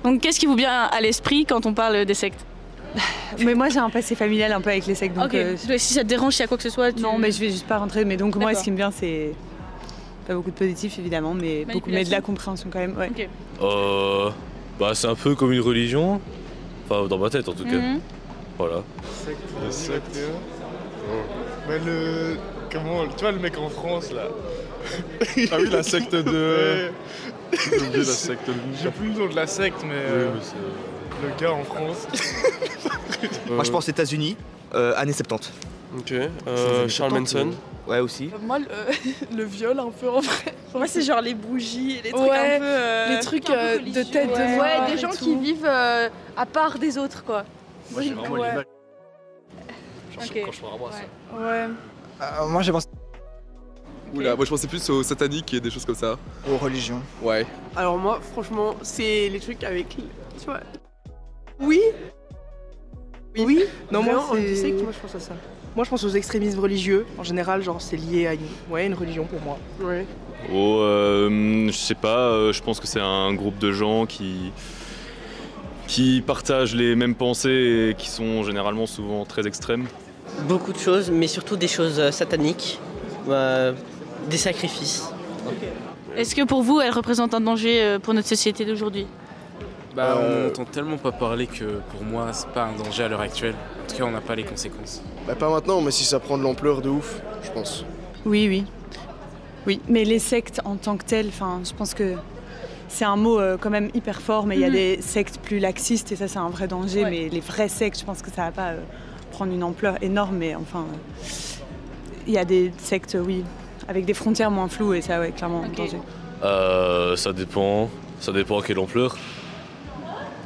Donc qu'est-ce qui vous vient à l'esprit quand on parle des sectes? Mais moi j'ai un passé familial un peu avec les sectes. Donc, si ça te dérange, s'il y a quoi que ce soit, non, mais je vais juste pas rentrer. Mais donc moi ce qui me vient c'est pas beaucoup de positif évidemment, mais de la compréhension quand même. Ouais. Okay. Bah c'est un peu comme une religion, enfin dans ma tête en tout cas. Voilà. Secte. Mais comment, tu vois le mec en France là. Ah oui, la secte de... J'ai oublié la secte de... J'ai plus le nom de la secte, mais le gars en France. Moi je pense États-Unis, années 70. Ok, Charles Manson. Ouais aussi. Moi le viol un peu en vrai. Moi c'est genre les bougies, les trucs un peu... les trucs de tête de mort. Ouais, des gens qui vivent à part des autres quoi. Moi j'ai vraiment l'image. Okay. Quand je prends un bras, ça. Ouais. Moi j'ai pensé Oula, moi je pensais plus aux sataniques et des choses comme ça. aux religions. Ouais. Alors moi, franchement, c'est les trucs avec... Tu vois... Oui. Non, moi, je sais que moi je pense à ça. Moi je pense aux extrémismes religieux. En général, genre c'est lié à une religion pour moi. Ouais. Je sais pas, je pense que c'est un groupe de gens qui partagent les mêmes pensées et qui sont généralement souvent très extrêmes. Beaucoup de choses, mais surtout des choses sataniques, des sacrifices. Est-ce que pour vous, elle représente un danger pour notre société d'aujourd'hui? Bah on n'entend tellement pas parler que pour moi c'est pas un danger à l'heure actuelle. En tout cas on n'a pas les conséquences. Bah pas maintenant, mais si ça prend de l'ampleur de ouf, je pense. Oui, mais les sectes en tant que telles, je pense que c'est un mot quand même hyper fort, mais il y a des sectes plus laxistes et ça c'est un vrai danger, mais les vraies sectes, je pense que ça va pas prendre une ampleur énorme, mais enfin, il y a des sectes, oui, avec des frontières moins floues et ça, ouais, clairement, un danger. Ça dépend à quelle ampleur.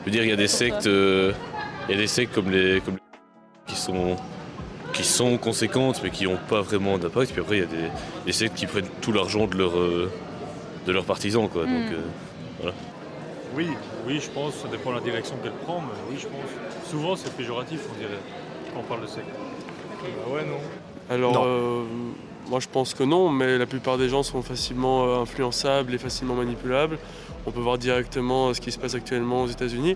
Je veux dire, il y a des sectes comme les qui sont conséquentes mais qui n'ont pas vraiment d'impact. Puis après, il y a des sectes qui prennent tout l'argent de leurs partisans, quoi. Donc, voilà. Oui, je pense, ça dépend de la direction qu'elle prend, mais oui, je pense. Souvent, c'est péjoratif, on dirait, quand on parle de secte. Bah ouais, non. Alors, moi je pense que non, mais la plupart des gens sont facilement influençables et facilement manipulables. On peut voir directement ce qui se passe actuellement aux États-Unis,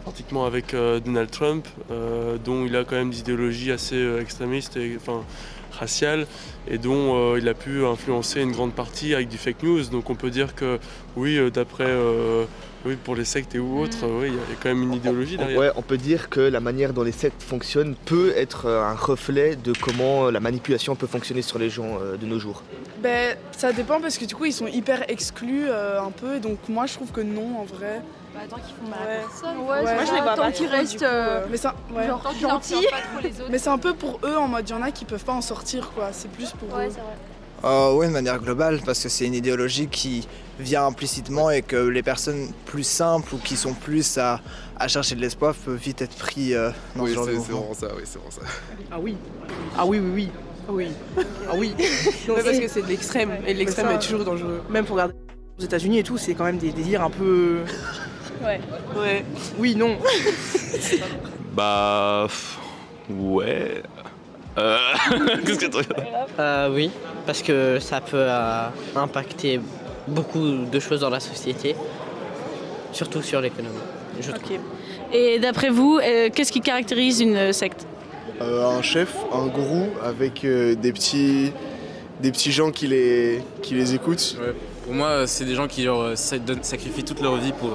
pratiquement avec Donald Trump, dont il a quand même des idéologies assez extrémistes et raciales, et dont il a pu influencer une grande partie avec du fake news. Donc on peut dire que oui, d'après pour les sectes et autres, il y a quand même une idéologie derrière. Ouais, on peut dire que la manière dont les sectes fonctionnent peut être un reflet de comment la manipulation peut fonctionner sur les gens de nos jours. Ben, ça dépend parce que du coup ils sont hyper exclus un peu, donc moi je trouve que non en vrai. Bah, tant qu'ils font mal à personne. Moi je les vois tant qu'ils restent mais ça, genre gentils. Mais c'est un peu pour eux en mode, il y en a qui peuvent pas en sortir quoi, c'est plus pour eux. C'est vrai. Oui, de manière globale, parce que c'est une idéologie qui vient implicitement et que les personnes plus simples ou qui sont plus à chercher de l'espoir peuvent vite être pris dans ce genre de mouvement. C'est vraiment ça. Ah oui. Ah oui. Non, parce que c'est de l'extrême, et l'extrême est toujours dangereux. Même pour regarder aux États-Unis et tout, c'est quand même des délires un peu... Ouais. Oui, non. Bah... Ouais... Qu'est-ce que tu regardes? Oui, parce que ça peut impacter beaucoup de choses dans la société, surtout sur l'économie. Ok. Et d'après vous, qu'est-ce qui caractérise une secte? Un chef, un gourou avec des petits gens qui les écoutent. Ouais. Pour moi, c'est des gens qui sacrifient toute leur vie pour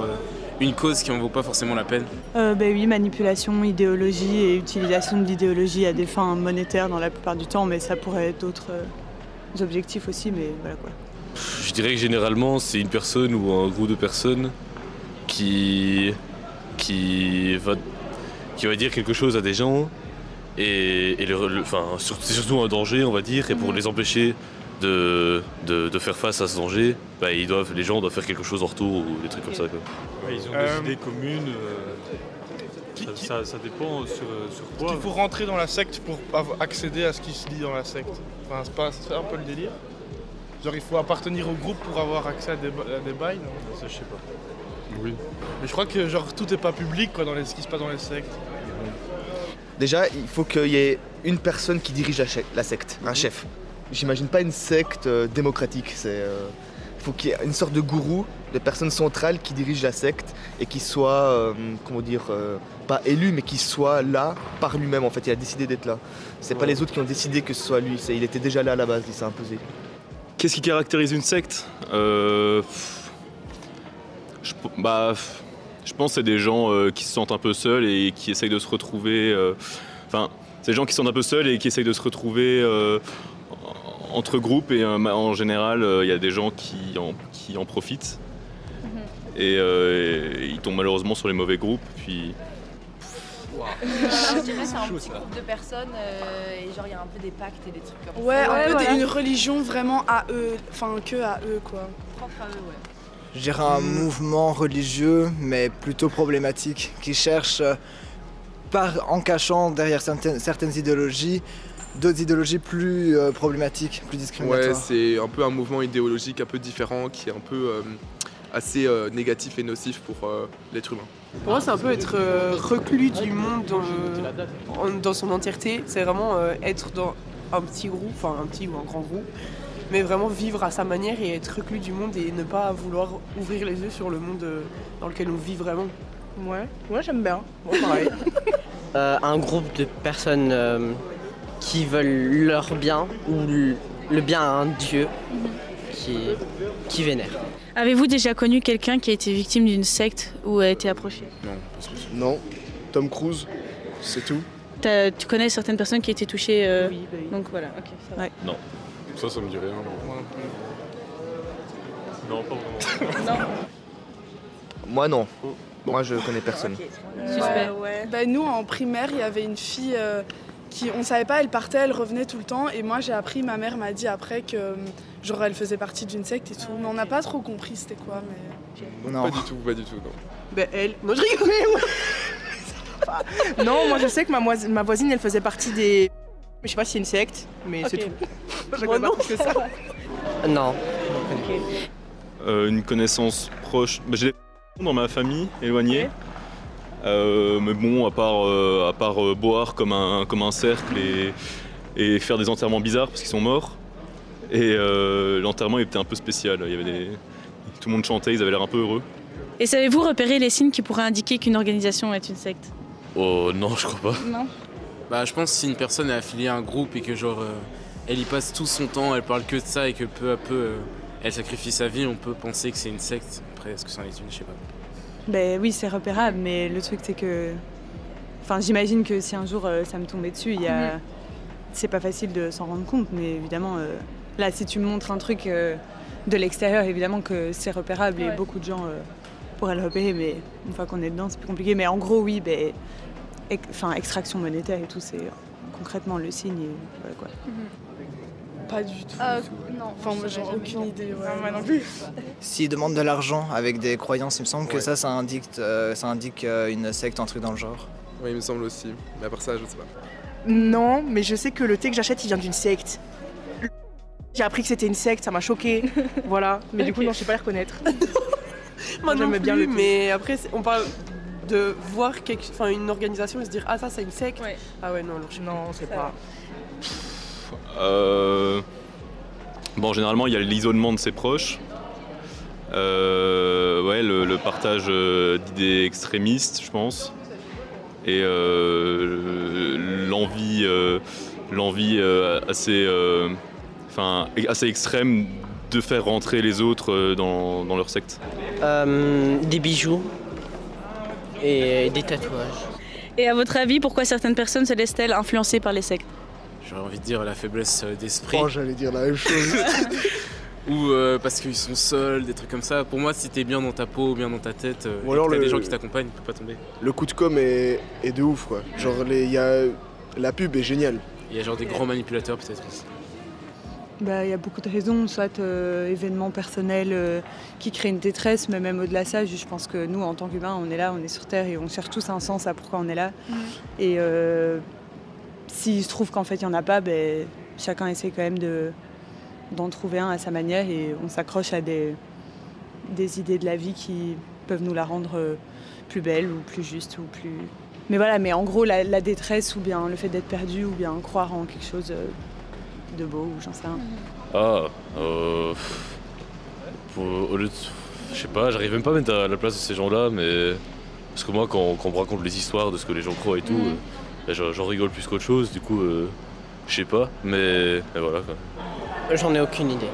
une cause qui en vaut pas forcément la peine. Oui, manipulation, idéologie et utilisation de l'idéologie à des fins monétaires dans la plupart du temps, mais ça pourrait être d'autres objectifs aussi, mais voilà quoi. Je dirais que généralement, c'est une personne ou un groupe de personnes qui va dire quelque chose à des gens et c'est surtout un danger, on va dire, et pour les empêcher de faire face à ce danger, les gens doivent faire quelque chose en retour ou des trucs comme ça, quoi. Ouais, ils ont des idées communes, ça dépend sur quoi. Il faut rentrer dans la secte pour accéder à ce qui se dit dans la secte. Enfin, c'est un peu le délire. Genre il faut appartenir au groupe pour avoir accès à des bails, non? Ça je sais pas. Oui. Mais je crois que genre tout est pas public quoi, dans ce qui se passe dans les sectes. Déjà, il faut qu'il y ait une personne qui dirige la secte, un chef. j'imagine pas une secte démocratique. Il faut qu'il y ait une sorte de gourou, de personne centrale qui dirige la secte et qui soit, pas élu, mais qui soit là par lui-même en fait. Il a décidé d'être là. C'est pas les autres qui ont décidé que ce soit lui. Il était déjà là à la base, il s'est imposé. Qu'est-ce qui caractérise une secte ? Je pense que c'est des gens qui se sentent un peu seuls et qui essayent de se retrouver. C'est des gens qui se sentent un peu seuls et qui essayent de se retrouver entre groupes. Et en général, il y a des gens qui en profitent. Et ils tombent malheureusement sur les mauvais groupes. Puis... Je dirais c'est un petit groupe de personnes et genre il y a un peu des pactes et des trucs comme ça. Ouais, un peu une religion vraiment à eux, enfin que à eux quoi. Propre à eux, ouais. Je dirais un mouvement religieux, mais plutôt problématique, qui cherche, en cachant derrière certaines idéologies, d'autres idéologies plus problématiques, plus discriminatoires. Ouais, c'est un peu un mouvement idéologique un peu différent, qui est un peu assez négatif et nocif pour l'être humain. Pour moi, c'est un peu être reclus du monde dans son entièreté. C'est vraiment être dans un petit groupe, enfin un petit ou un grand groupe, mais vraiment vivre à sa manière et être reclus du monde et ne pas vouloir ouvrir les yeux sur le monde dans lequel on vit vraiment. Ouais, j'aime bien. Bon, pareil. Un groupe de personnes qui veulent leur bien ou le bien à un dieu qui vénère. Avez-vous déjà connu quelqu'un qui a été victime d'une secte ou a été approché ? Non, Tom Cruise, c'est tout. Tu connais certaines personnes qui ont été touchées Oui. Donc voilà, ok, ça va. Ouais. Non, ça me dit rien. Non, pas vraiment. Non. Moi non. Moi je connais personne. Ouais. Bah, nous en primaire, il y avait une fille on savait pas, elle partait, elle revenait tout le temps et moi j'ai appris, ma mère m'a dit après que genre elle faisait partie d'une secte et tout, mais on n'a pas trop compris c'était quoi mais... Non. Pas du tout, non. Ben elle... Non, je rigole. Non, moi je sais que ma voisine elle faisait partie des... Je sais pas si c'est une secte, mais c'est tout. Moi non. Que ça. Non. Une connaissance proche. J'ai des personnes dans ma famille éloignée. Mais bon, à part boire comme un cercle et faire des enterrements bizarres parce qu'ils sont morts. Et l'enterrement était un peu spécial. Tout le monde chantait, ils avaient l'air un peu heureux. Et savez-vous repérer les signes qui pourraient indiquer qu'une organisation est une secte ? Oh non, je crois pas. Non. Je pense que si une personne est affiliée à un groupe et que elle y passe tout son temps, elle parle que de ça et que peu à peu elle sacrifie sa vie, on peut penser que c'est une secte. Après, est-ce que c'en est une, je sais pas. Ben oui, c'est repérable, mais le truc c'est que... Enfin, j'imagine que si un jour ça me tombait dessus, c'est pas facile de s'en rendre compte, mais évidemment, là, si tu me montres un truc de l'extérieur, évidemment que c'est repérable et beaucoup de gens pourraient le repérer, mais une fois qu'on est dedans, c'est plus compliqué. Mais en gros, oui, extraction monétaire et tout, c'est concrètement le signe et voilà quoi. Pas du tout. Non. Enfin, moi j'ai aucune idée. Ouais. Moi non plus. S'ils demandent de l'argent avec des croyances, il me semble que ça indique une secte, un truc dans le genre. Oui, il me semble aussi. Mais à part ça, je sais pas. Non, mais je sais que le thé que j'achète, il vient d'une secte. J'ai appris que c'était une secte, ça m'a choqué. Voilà. Mais du coup, non, je sais pas les reconnaître. Moi non plus, bien le thé. Mais après, on parle de voir une organisation et se dire ah ça c'est une secte. Ouais. Ah ouais non, c'est pas. Généralement il y a l'isolement de ses proches, le partage d'idées extrémistes, je pense, et l'envie assez extrême de faire rentrer les autres dans leur secte. Des bijoux et des tatouages. Et à votre avis, pourquoi certaines personnes se laissent-elles influencer par les sectes ? J'aurais envie de dire la faiblesse d'esprit. Oh, j'allais dire la même chose. Ou parce qu'ils sont seuls, des trucs comme ça. Pour moi, si t'es bien dans ta peau, bien dans ta tête, ou alors et que t'as des gens qui t'accompagnent, tu peux pas tomber. Le coup de com' est de ouf, quoi. Genre, la pub est géniale. Il y a genre des grands manipulateurs, peut-être aussi. Il y a beaucoup de raisons, soit événements personnels qui créent une détresse, mais même au-delà de ça, je pense que nous, en tant qu'humains, on est là, on est sur Terre et on cherche tous un sens à pourquoi on est là. Et s'il se trouve qu'en fait, il n'y en a pas, chacun essaie quand même d'en trouver un à sa manière et on s'accroche à des idées de la vie qui peuvent nous la rendre plus belle ou plus juste ou plus... Mais voilà, mais en gros, la détresse ou bien le fait d'être perdu ou bien croire en quelque chose... de beau ou j'en sais rien. Ah, au lieu de... Je sais pas, j'arrive même pas à mettre à la place de ces gens-là, mais... Parce que moi, quand on me raconte les histoires de ce que les gens croient et tout, j'en rigole plus qu'autre chose, du coup, je sais pas, mais voilà quoi. J'en ai aucune idée.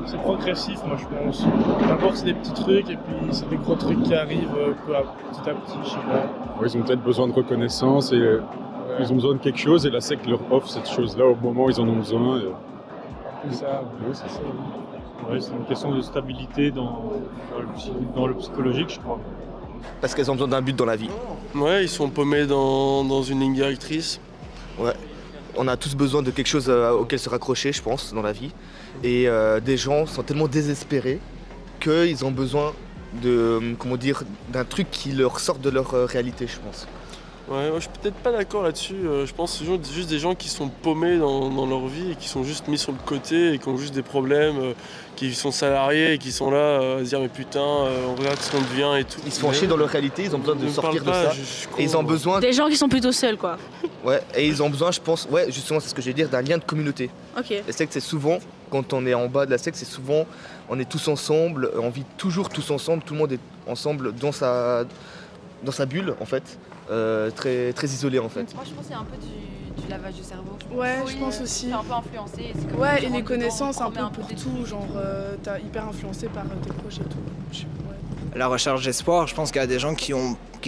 C'est progressif, moi je pense. D'abord c'est des petits trucs et puis c'est des gros trucs qui arrivent petit à petit, je sais pas. Ils ont peut-être besoin de reconnaissance et ils ont besoin de quelque chose et la secte leur offre cette chose-là au moment où ils en ont besoin. C'est ça. Oui, c'est ça. Ouais, c'est une question de stabilité dans le psychologique, je crois. Parce qu'elles ont besoin d'un but dans la vie. Ouais, ils sont paumés dans une ligne directrice. Ouais. On a tous besoin de quelque chose auquel se raccrocher, je pense, dans la vie. Et des gens sont tellement désespérés qu'ils ont besoin d'un truc qui leur sorte de leur réalité, je pense. Ouais, je suis peut-être pas d'accord là-dessus. Je pense que c'est juste des gens qui sont paumés dans leur vie et qui sont juste mis sur le côté et qui ont juste des problèmes, qui sont salariés et qui sont là à se dire mais putain, on regarde ce qu'on devient et tout. Ils se font chier dans leur réalité, ils ont besoin de sortir de ça. Et ils ont besoin... Des gens qui sont plutôt seuls, quoi. Ouais, et ils ont besoin, je pense, ouais, justement, c'est ce que je vais dire, d'un lien de communauté. Ok. La secte, c'est souvent, quand on est en bas de la secte, c'est souvent, on est tous ensemble, on vit toujours tous ensemble, tout le monde est ensemble dans sa bulle, en fait. Très, très isolé en fait. Moi je pense que c'est un peu du lavage de cerveau. Ouais, je pense aussi. T'es un peu influencé. Ouais, et les connaissances un peu pour tout, genre t'es hyper influencé par tes proches et tout. La recherche d'espoir, je pense qu'il y a des gens qui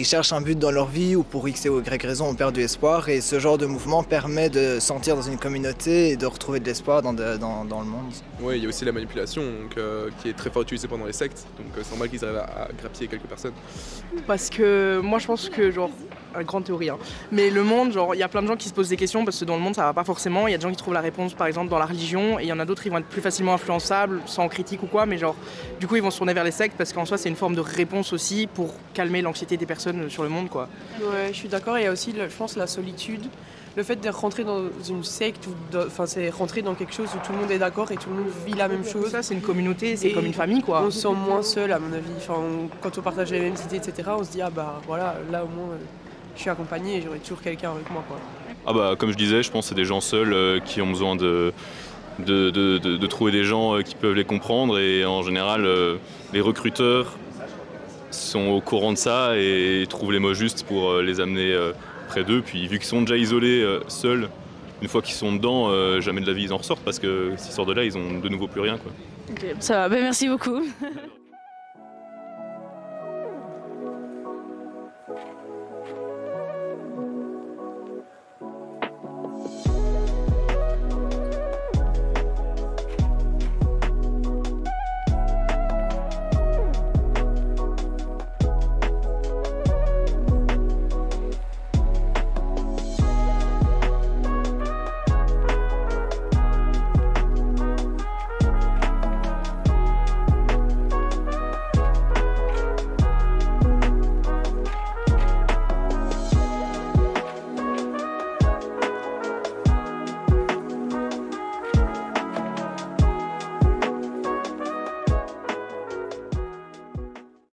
cherchent un but dans leur vie ou pour X ou Y raison ont perdu espoir et ce genre de mouvement permet de sentir dans une communauté et de retrouver de l'espoir dans le monde. Oui, il y a aussi la manipulation qui est très fort utilisée pendant les sectes, donc c'est normal qu'ils arrivent à grappiller quelques personnes. Parce que moi je pense que genre, une grande théorie, hein, mais le monde, genre il y a plein de gens qui se posent des questions parce que dans le monde ça va pas forcément, il y a des gens qui trouvent la réponse par exemple dans la religion et il y en a d'autres qui vont être plus facilement influençables, sans critique ou quoi, mais genre du coup ils vont se tourner vers les sectes parce qu'en soi c'est une forme de réponse aussi pour calmer l'anxiété des personnes sur le monde quoi. Ouais, je suis d'accord, il y a aussi je pense la solitude. Le fait de rentrer dans une secte, c'est rentrer dans quelque chose où tout le monde est d'accord et tout le monde vit la même chose. Ça, c'est une communauté, c'est comme une famille, quoi. On se sent moins seul, à mon avis. Quand on partage les mêmes idées, etc., on se dit, ah bah voilà, là au moins, je suis accompagné et j'aurai toujours quelqu'un avec moi, quoi. Ah bah, comme je disais, je pense que c'est des gens seuls qui ont besoin de trouver des gens qui peuvent les comprendre et en général, les recruteurs sont au courant de ça et trouvent les mots justes pour les amener près d'eux, puis vu qu'ils sont déjà isolés, seuls, une fois qu'ils sont dedans, jamais de la vie ils en ressortent parce que s'ils sortent de là, ils ont de nouveau plus rien quoi. Ok, ça va, merci beaucoup.